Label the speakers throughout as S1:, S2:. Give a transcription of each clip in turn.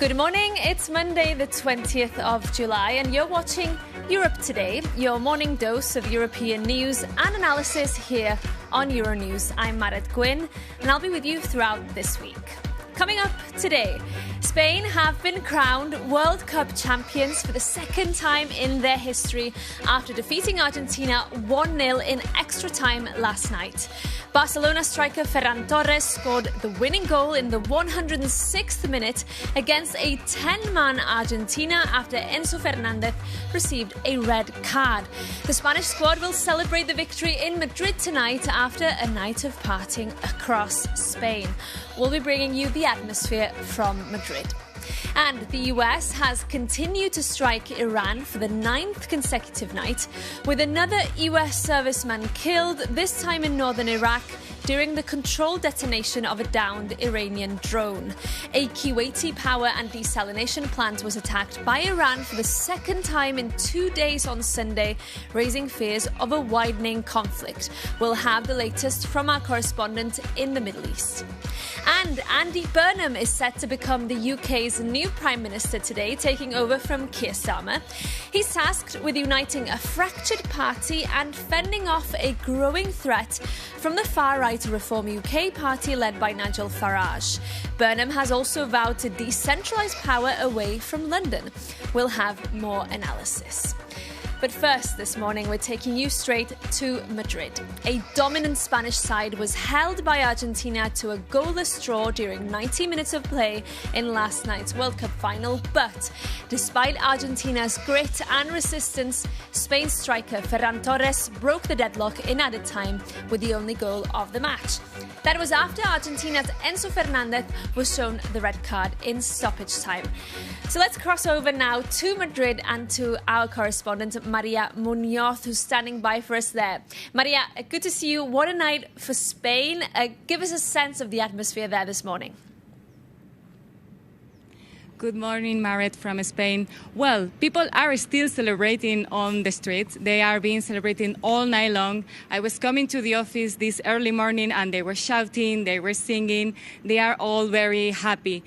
S1: Good morning, it's Monday the 20th of July and you're watching Europe Today, your morning dose of European news and analysis here on Euronews. I'm Marit Gwyn and I'll be with you throughout this week. Coming up today, Spain have been crowned World Cup champions for the second time in their history after defeating Argentina 1-0 in extra time last night. Barcelona striker Ferran Torres scored the winning goal in the 106th minute against a 10-man Argentina after Enzo Fernandez received a red card. The Spanish squad will celebrate the victory in Madrid tonight after a night of partying across Spain. We'll be bringing you the atmosphere from Madrid. And the US has continued to strike Iran for the 9th consecutive night, with another US serviceman killed, this time in northern Iraq, during the controlled detonation of a downed Iranian drone. A Kuwaiti power and desalination plant was attacked by Iran for the second time in 2 days on Sunday, raising fears of a widening conflict. We'll have the latest from our correspondent in the Middle East. And Andy Burnham is set to become the UK's new Prime Minister today, taking over from Keir Starmer. He's tasked with uniting a fractured party and fending off a growing threat from the far-right Reform UK party led by Nigel Farage. Burnham has also vowed to decentralise power away from London. We'll have more analysis. But first, this morning, we're taking you straight to Madrid. A dominant Spanish side was held by Argentina to a goalless draw during 90 minutes of play in last night's World Cup final. But despite Argentina's grit and resistance, Spain's striker Ferran Torres broke the deadlock in added time with the only goal of the match. That was after Argentina's Enzo Fernandez was shown the red card in stoppage time. So let's cross over now to Madrid and to our correspondent, Maria Munoz, who's standing by for us there. Maria, good to see you. What a night for Spain. Give us a sense of the atmosphere there this morning.
S2: Good morning, Marit from Spain. Well, people are still celebrating on the streets. They are being celebrating all night long. I was coming to the office this early morning and they were shouting, they were singing. They are all very happy.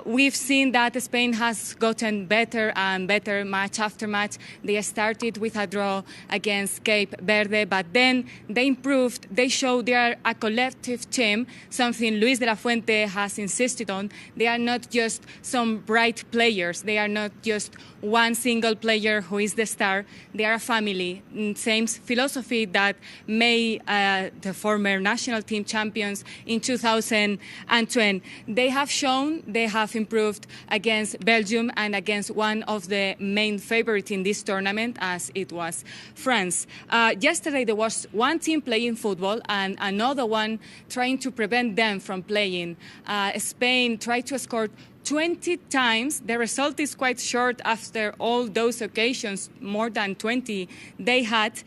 S2: We've seen that Spain has gotten better and better match after match. They started with a draw against Cape Verde, but then they improved. They showed they are a collective team, something Luis de la Fuente has insisted on. They are not just some bright players. They are not just one single player who is the star. They are a family. Same philosophy that made the former national team champions in 2010. They have shown they have improved against Belgium and against one of the main favorites in this tournament, as it was France. Yesterday there was one team playing football and another one trying to prevent them from playing. Spain tried to score 20 times. The result is quite short after all those occasions, more than 20 they had.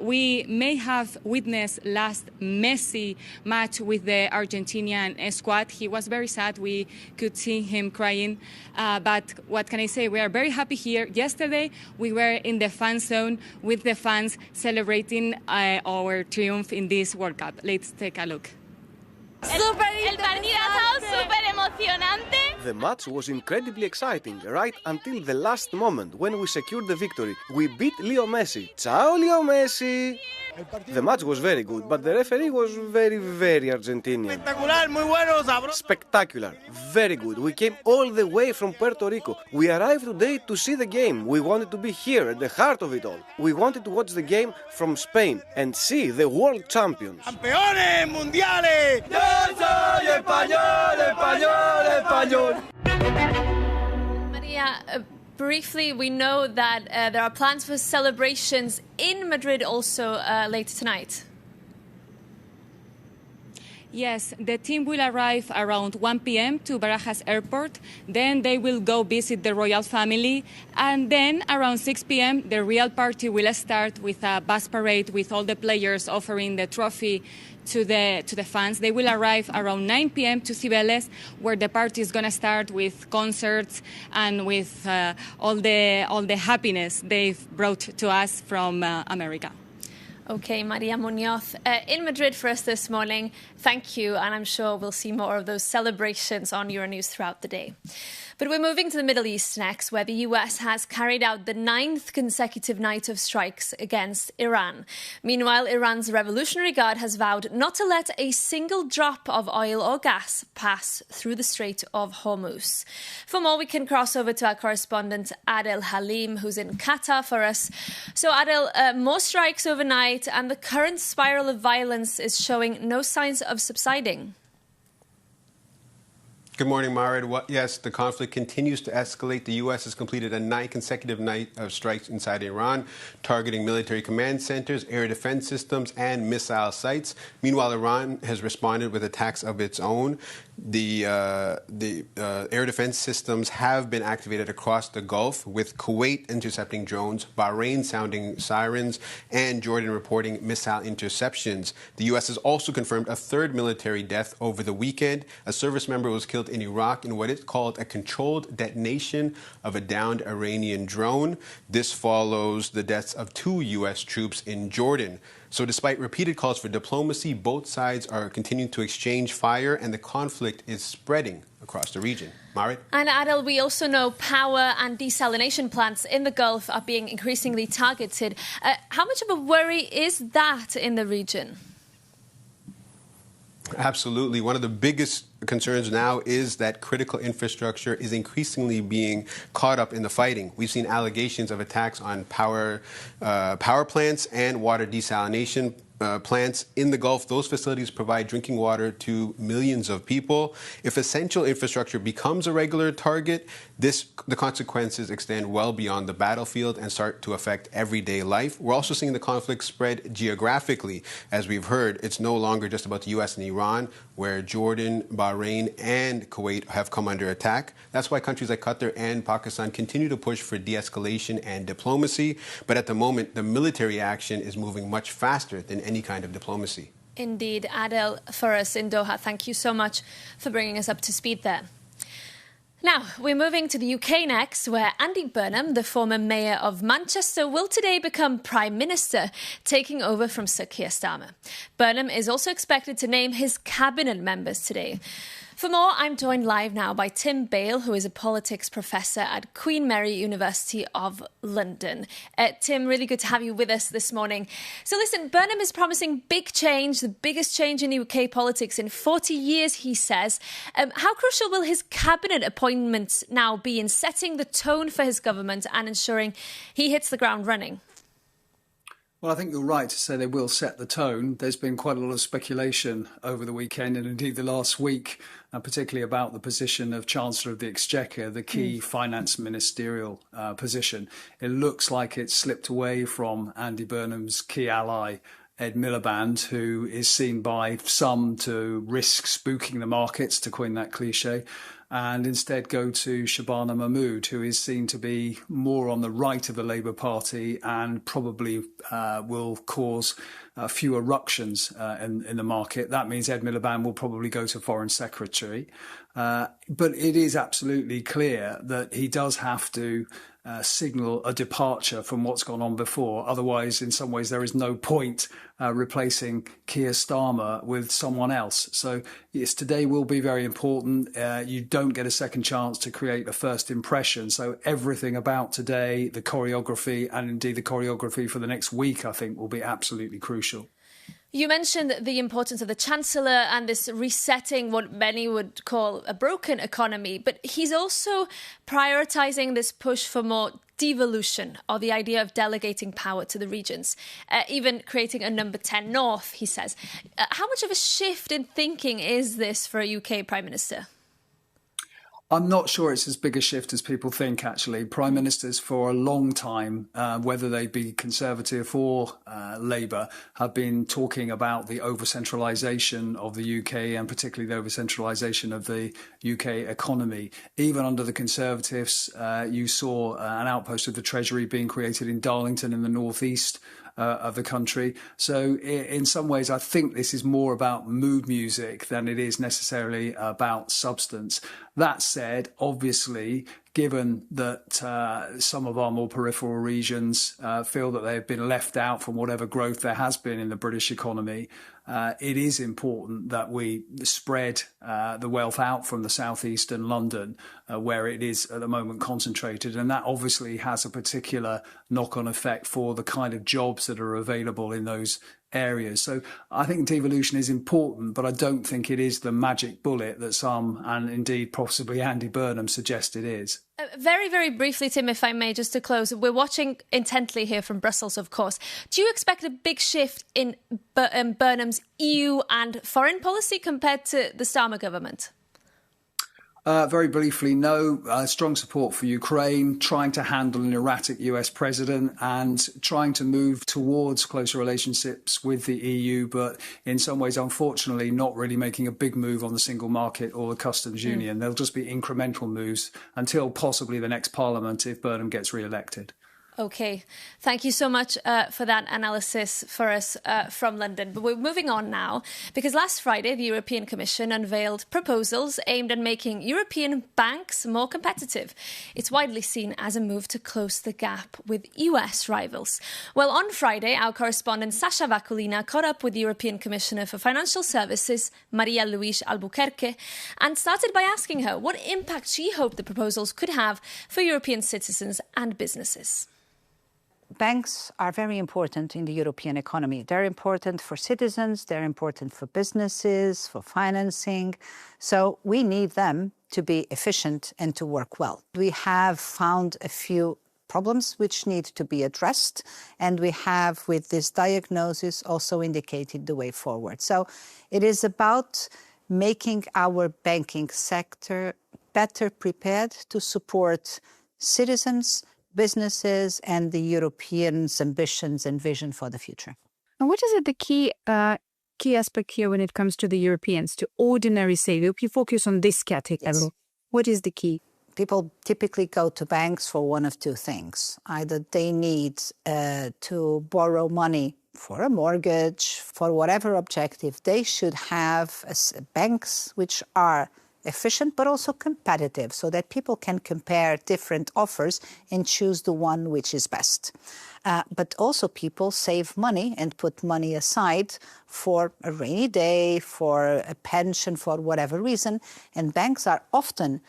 S2: We may have witnessed last Messi match with the Argentinian squad. He was very sad. We could see him crying. But what can I say? We are very happy here. Yesterday, we were in the fan zone with the fans celebrating our triumph in this World Cup. Let's take a look.
S3: El partido ha estado súper emocionante.
S4: The match was incredibly exciting right until the last moment when we secured the victory. We beat Leo Messi. Ciao, Leo Messi! The match was very good, but the referee was very Argentinian. Spectacular, very good. We came all the way from Puerto Rico. We arrived today to see the game. We wanted to be here at the heart of it all. We wanted to watch the game from Spain and see the world champions.
S5: ¡Campeones mundiales!
S4: Yo soy español, español, español.
S1: Maria, briefly, we know that there are plans for celebrations in Madrid also later tonight.
S2: Yes, the team will arrive around 1 p.m. to Barajas Airport. Then they will go visit the royal family. And then around 6 p.m., the real party will start with a bus parade with all the players offering the trophy to the fans. They will arrive around 9 p.m. to Cibeles, where the party is going to start with concerts and with all the happiness they've brought to us from America.
S1: Okay, Maria Munoz in Madrid for us this morning. Thank you, and I'm sure we'll see more of those celebrations on Euronews throughout the day. But we're moving to the Middle East next, where the US has carried out the 9th consecutive night of strikes against Iran. Meanwhile, Iran's Revolutionary Guard has vowed not to let a single drop of oil or gas pass through the Strait of Hormuz. For more, we can cross over to our correspondent Adel Halim, who's in Qatar for us. So Adel, more strikes overnight, and the current spiral of violence is showing no signs of subsiding.
S6: Good morning, Marid. Yes, the conflict continues to escalate. The U.S. has completed a 9th consecutive night of strikes inside Iran, targeting military command centers, air defense systems, and missile sites. Meanwhile, Iran has responded with attacks of its own. The air defense systems have been activated across the Gulf, with Kuwait intercepting drones, Bahrain sounding sirens, and Jordan reporting missile interceptions. The U.S. has also confirmed a 3rd military death over the weekend. A service member was killed in Iraq in what it called a controlled detonation of a downed Iranian drone. This follows the deaths of 2 U.S. troops in Jordan. So despite repeated calls for diplomacy, both sides are continuing to exchange fire, and the conflict is spreading across the region. Marit?
S1: And Adel, we also know power and desalination plants in the Gulf are being increasingly targeted. How much of a worry is that in the region?
S6: Absolutely. One of the biggest concerns now is that critical infrastructure is increasingly being caught up in the fighting. We've seen allegations of attacks on power plants and water desalination plants in the Gulf. Those facilities provide drinking water to millions of people. If essential infrastructure becomes a regular target, the consequences extend well beyond the battlefield and start to affect everyday life. We're also seeing the conflict spread geographically. As we've heard, it's no longer just about the U.S. and Iran, where Jordan, Bahrain, and Kuwait have come under attack. That's why countries like Qatar and Pakistan continue to push for de-escalation and diplomacy. But at the moment, the military action is moving much faster than any kind of diplomacy.
S1: Indeed. Adel, for us in Doha, thank you so much for bringing us up to speed there. Now, we're moving to the UK next, where Andy Burnham, the former mayor of Manchester, will today become Prime Minister, taking over from Sir Keir Starmer. Burnham is also expected to name his cabinet members today. For more, I'm joined live now by Tim Bale, who is a politics professor at Queen Mary University of London. Tim, really good to have you with us this morning. So listen, Burnham is promising big change, the biggest change in UK politics in 40 years, he says. How crucial will his cabinet appointments now be in setting the tone for his government and ensuring he hits the ground running?
S7: Well, I think you're right to say they will set the tone. There's been quite a lot of speculation over the weekend and indeed the last week, particularly about the position of Chancellor of the Exchequer, the key finance ministerial position. It looks like it's slipped away from Andy Burnham's key ally, Ed Miliband, who is seen by some to risk spooking the markets, to coin that cliche, and instead go to Shabana Mahmood, who is seen to be more on the right of the Labour Party and probably will cause fewer ructions in the market. That means Ed Miliband will probably go to Foreign Secretary. But it is absolutely clear that he does have to signal a departure from what's gone on before. Otherwise, in some ways, there is no point replacing Keir Starmer with someone else. So, yes, today will be very important. You don't get a second chance to create a first impression. So everything about today, the choreography, and indeed the choreography for the next week, I think, will be absolutely crucial.
S1: You mentioned the importance of the Chancellor and this resetting what many would call a broken economy, but he's also prioritising this push for more devolution, or the idea of delegating power to the regions, even creating a number 10 North, he says. How much of a shift in thinking is this for a UK Prime Minister?
S7: I'm not sure it's as big a shift as people think, actually. Prime Ministers for a long time, whether they be Conservative or Labour, have been talking about the over-centralisation of the UK and particularly the over-centralisation of the UK economy. Even under the Conservatives, you saw an outpost of the Treasury being created in Darlington in the northeast of the country. So in some ways, I think this is more about mood music than it is necessarily about substance. That said, obviously, given that some of our more peripheral regions feel that they've been left out from whatever growth there has been in the British economy, it is important that we spread the wealth out from the southeast and London, where it is at the moment concentrated. And that obviously has a particular knock-on effect for the kind of jobs that are available in those areas. So I think devolution is important, but I don't think it is the magic bullet that some, and indeed possibly Andy Burnham, suggest it is.
S1: Very, very briefly, Tim, if I may, just to close, we're watching intently here from Brussels, of course. Do you expect a big shift in Burnham's EU and foreign policy compared to the Starmer government?
S7: Very briefly, no. Strong support for Ukraine, trying to handle an erratic US president and trying to move towards closer relationships with the EU, but in some ways, unfortunately, not really making a big move on the single market or the customs union. There'll just be incremental moves until possibly the next parliament if Burnham gets re-elected.
S1: OK, thank you so much for that analysis for us from London. But we're moving on now, because last Friday, the European Commission unveiled proposals aimed at making European banks more competitive. It's widely seen as a move to close the gap with US rivals. Well, on Friday, our correspondent Sasha Vakulina caught up with the European Commissioner for Financial Services, Maria Luis Albuquerque, and started by asking her what impact she hoped the proposals could have for European citizens and businesses.
S8: Banks are very important in the European economy. They're important for citizens, they're important for businesses, for financing. So we need them to be efficient and to work well. We have found a few problems which need to be addressed, and we have, with this diagnosis, also indicated the way forward. So it is about making our banking sector better prepared to support citizens, businesses, and the Europeans' ambitions and vision for the future.
S9: And what is the key aspect here when it comes to the Europeans, to ordinary savers? If you focus on this category, yes. What is the key?
S8: People typically go to banks for one of two things. Either they need to borrow money for a mortgage, for whatever objective. They should have banks which are efficient but also competitive, so that people can compare different offers and choose the one which is best. But also people save money and put money aside for a rainy day, for a pension, for whatever reason. And banks are often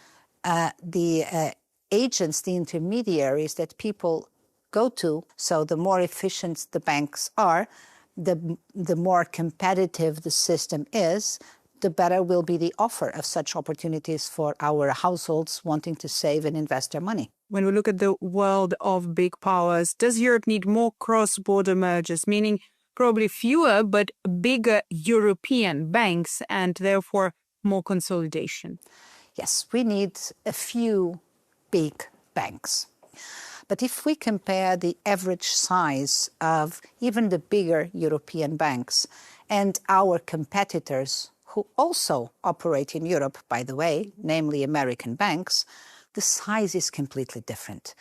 S8: the agents, the intermediaries that people go to. So the more efficient the banks are, the more competitive the system is, the better will be the offer of such opportunities for our households wanting to save and invest their money.
S9: When we look at the world of big powers, does Europe need more cross-border mergers, meaning probably fewer but bigger European banks and therefore more consolidation?
S8: Yes, we need a few big banks. But if we compare the average size of even the bigger European banks and our competitors, who also operate in Europe, by the way, namely American banks, the size is completely different.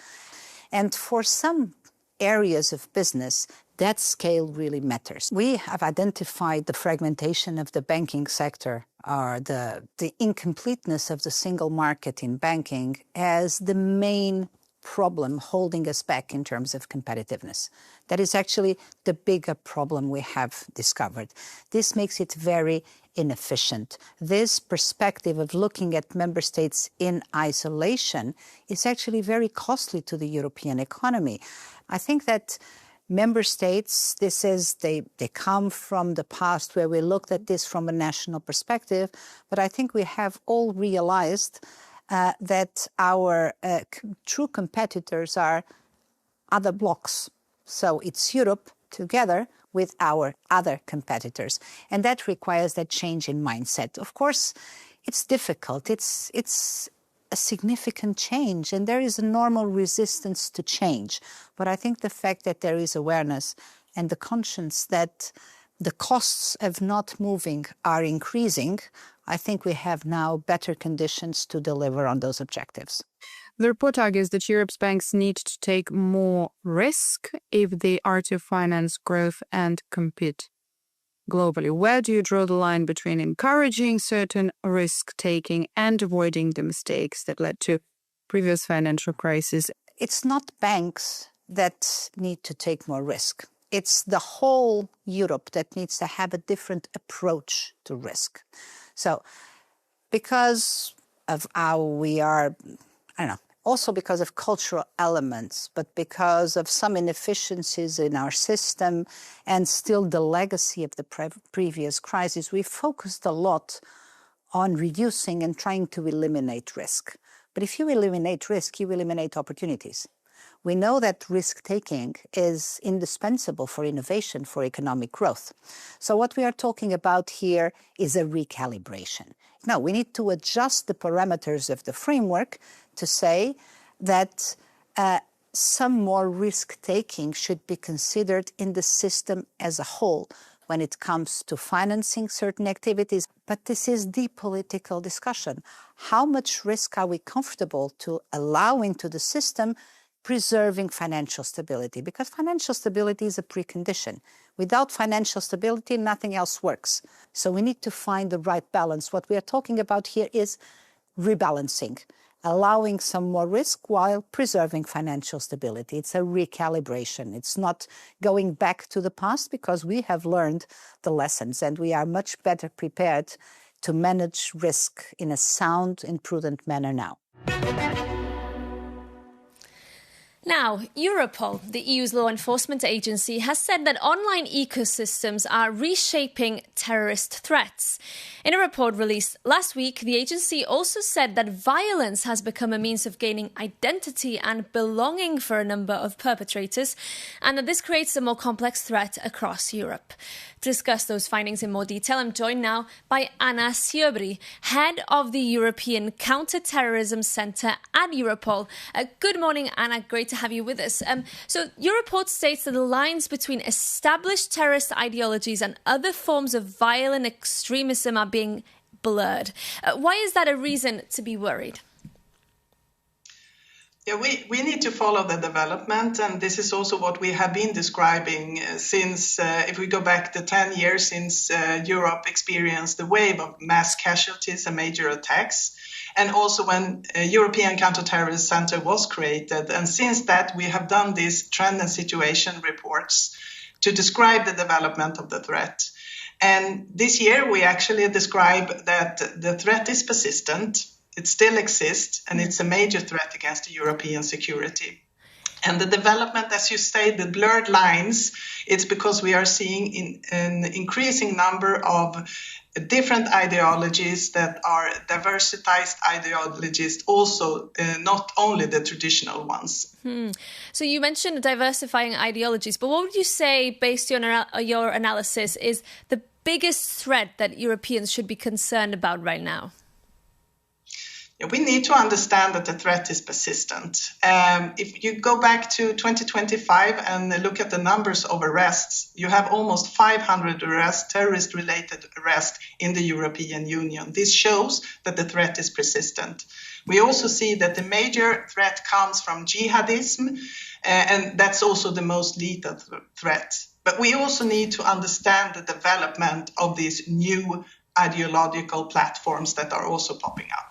S8: And for some areas of business, that scale really matters. We have identified the fragmentation of the banking sector, or the incompleteness of the single market in banking, as the main problem holding us back in terms of competitiveness. That is actually the bigger problem we have discovered. This makes it very inefficient. This perspective of looking at member states in isolation is actually very costly to the European economy. I think that member states, they come from the past where we looked at this from a national perspective, but I think we have all realized that our true competitors are other blocs. So it's Europe together with our other competitors. And that requires that change in mindset. Of course, it's difficult. It's a significant change, and there is a normal resistance to change. But I think the fact that there is awareness and the conscience that the costs of not moving are increasing, I think we have now better conditions to deliver on those objectives.
S9: The report argues that Europe's banks need to take more risk if they are to finance growth and compete globally. Where do you draw the line between encouraging certain risk-taking and avoiding the mistakes that led to previous financial crisis.
S8: It's not banks that need to take more risk. It's the whole Europe that needs to have a different approach to risk. So because of how we are, also because of cultural elements, but because of some inefficiencies in our system and still the legacy of the previous crisis, we focused a lot on reducing and trying to eliminate risk. But if you eliminate risk, you eliminate opportunities. We know that risk-taking is indispensable for innovation, for economic growth. So what we are talking about here is a recalibration. Now, we need to adjust the parameters of the framework to say that some more risk-taking should be considered in the system as a whole when it comes to financing certain activities. But this is the political discussion. How much risk are we comfortable to allow into the system, preserving financial stability? Because financial stability is a precondition. Without financial stability, nothing else works. So we need to find the right balance. What we are talking about here is rebalancing, allowing some more risk while preserving financial stability. It's a recalibration. It's not going back to the past, because we have learned the lessons and we are much better prepared to manage risk in a sound and prudent manner now.
S1: Now, Europol, the EU's law enforcement agency, has said that online ecosystems are reshaping terrorist threats. In a report released last week, the agency also said that violence has become a means of gaining identity and belonging for a number of perpetrators, and that this creates a more complex threat across Europe. To discuss those findings in more detail, I'm joined now by Anna Siobry, head of the European Counter-Terrorism Centre at Europol. Good morning, Anna. Great to have you with us. So your report states that the lines between established terrorist ideologies and other forms of violent extremism are being blurred. Why is that a reason to be worried?
S10: Yeah, we need to follow the development, and this is also what we have been describing since, if we go back the 10 years since Europe experienced the wave of mass casualties and major attacks, and also when European Counter-Terrorism Centre was created. And since that, we have done these trend and situation reports to describe the development of the threat. And this year, we actually describe that the threat is persistent. It still exists, and it's a major threat against the European security. And the development, as you say, the blurred lines, it's because we are seeing an increasing number of different ideologies that are diversified ideologies, also not only the traditional ones.
S1: So you mentioned diversifying ideologies, but what would you say, based on your analysis, is the biggest threat that Europeans should be concerned about right now?
S10: We need to understand that the threat is persistent. If you go back to 2025 and look at the numbers of arrests, you have almost 500 arrests, terrorist-related arrests in the European Union. This shows that the threat is persistent. We also see that the major threat comes from jihadism, and that's also the most lethal threat. But we also need to understand the development of these new ideological platforms that are also popping up.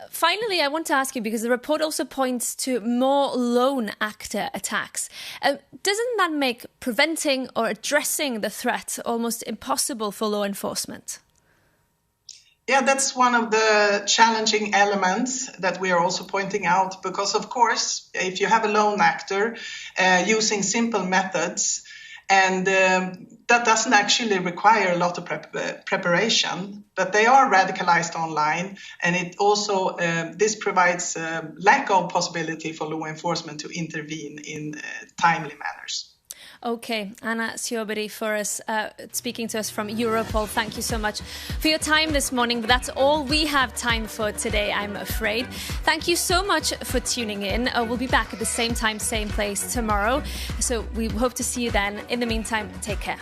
S1: Finally, I want to ask you, because the report also points to more lone actor attacks. Doesn't that make preventing or addressing the threat almost impossible for law enforcement?
S10: Yeah, that's one of the challenging elements that we are also pointing out, because, of course, if you have a lone actor using simple methods, and that doesn't actually require a lot of preparation, but they are radicalized online, and it also this provides a lack of possibility for law enforcement to intervene in timely manners.
S1: Okay, Anna Siobry for us, speaking to us from Europol. Thank you so much for your time this morning. But that's all we have time for today, I'm afraid. Thank you so much for tuning in. We'll be back at the same time, same place tomorrow. So we hope to see you then. In the meantime, take care.